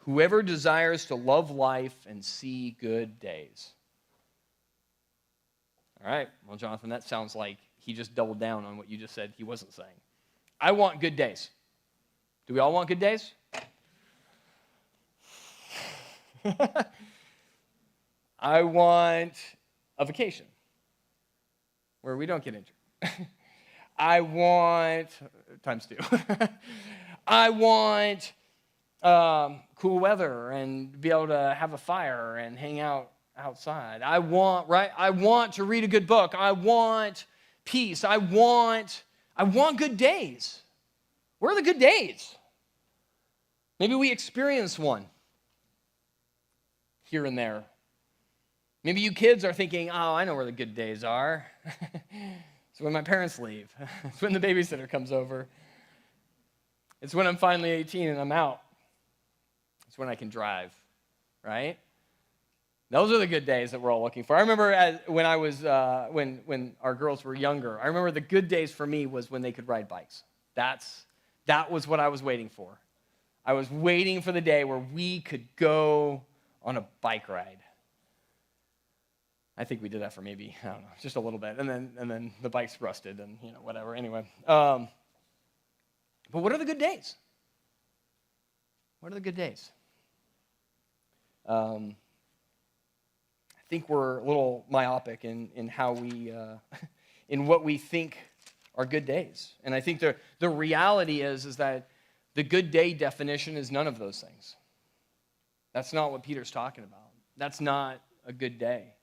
Whoever desires to love life and see good days. All right, well, Jonathan, that sounds like he just doubled down on what you just said he wasn't saying. I want good days. Do we all want good days? I want a vacation where we don't get injured. I want, times two. I want cool weather and be able to have a fire and hang out outside. I want to read a good book. I want peace. I want good days. Where are the good days? Maybe we experience one here and there. Maybe you kids are thinking, oh, I know where the good days are. It's when my parents leave. It's when the babysitter comes over. It's when I'm finally 18 and I'm out. It's when I can drive, right? Those are the good days that we're all looking for. I remember when I was when our girls were younger, I remember the good days for me was when they could ride bikes. That was what I was waiting for. I was waiting for the day where we could go on a bike ride. I think we did that for maybe, I don't know, just a little bit. And then the bikes rusted and, whatever. Anyway. But what are the good days? What are the good days? I think we're a little myopic in how we, in what we think are good days. And I think the reality is that the good day definition is none of those things. That's not what Peter's talking about. That's not a good day.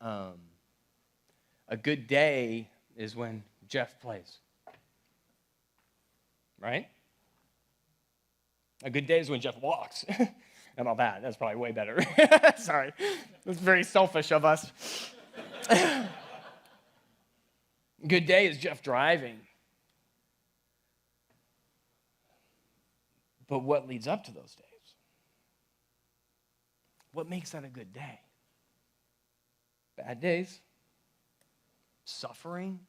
A good day is when Jeff plays, right? A good day is when Jeff walks. How about that? That's probably way better. Sorry, that's very selfish of us. Good day is Jeff driving. But what leads up to those days? What makes that a good day? Bad days? Suffering?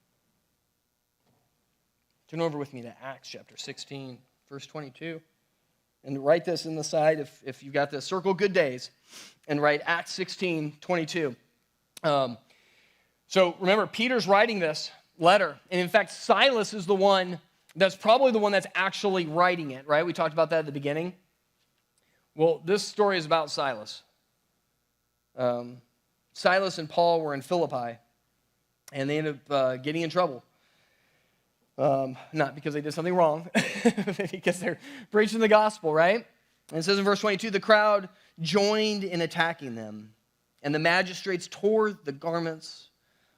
Turn over with me to Acts chapter 16, verse 22. And write this in the side if you've got this. Circle good days and write Acts 16, 22. So remember, Peter's writing this letter. And in fact, Silas is the one that's probably the one that's actually writing it, right? We talked about that at the beginning. Well, this story is about Silas. Silas and Paul were in Philippi, and they ended up getting in trouble. Not because they did something wrong, because they're preaching the gospel, right? And it says in verse 22, the crowd joined in attacking them, and the magistrates tore the garments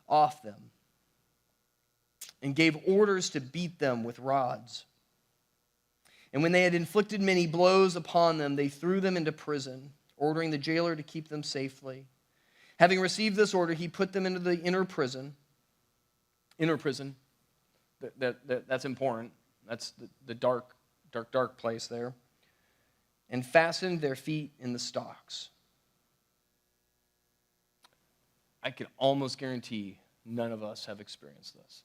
off them and gave orders to beat them with rods. And when they had inflicted many blows upon them, they threw them into prison, ordering the jailer to keep them safely. Having received this order, he put them into the inner prison. That's important. That's the dark place there. And fastened their feet in the stocks. I can almost guarantee none of us have experienced this.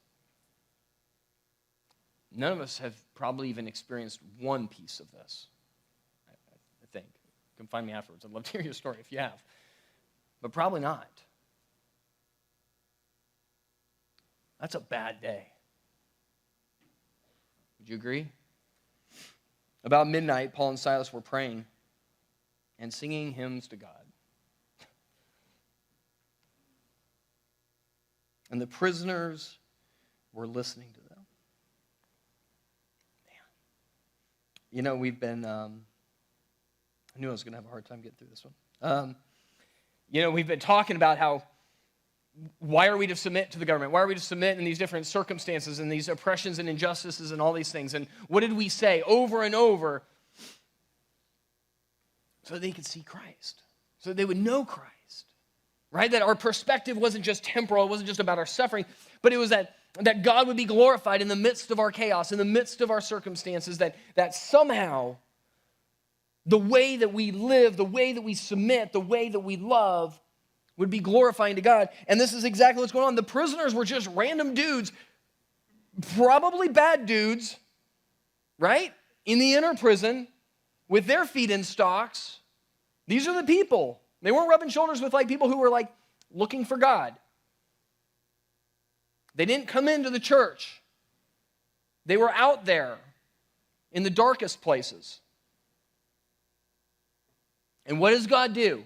None of us have probably even experienced one piece of this, I think. You can find me afterwards. I'd love to hear your story if you have. But probably not. That's a bad day. Would you agree? About midnight, Paul and Silas were praying and singing hymns to God. And the prisoners were listening to them. Man. We've been, I knew I was going to have a hard time getting through this one. We've been talking about how, why are we to submit to the government? Why are we to submit in these different circumstances and these oppressions and injustices and all these things? And what did we say over and over? So they could see Christ, so they would know Christ, right? That our perspective wasn't just temporal, it wasn't just about our suffering, but it was that God would be glorified in the midst of our chaos, in the midst of our circumstances, that somehow the way that we live, the way that we submit, the way that we love would be glorifying to God. And this is exactly what's going on. The prisoners were just random dudes, probably bad dudes, right? in the inner prison with their feet in stocks. These are the people. They weren't rubbing shoulders with like people who were like looking for God. They didn't come into the church. They were out there in the darkest places. And what does God do?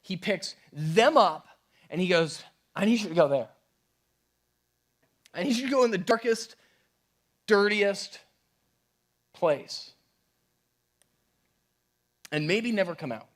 He picks them up and he goes, I need you to go there. I need you to go in the darkest, dirtiest place. And maybe never come out.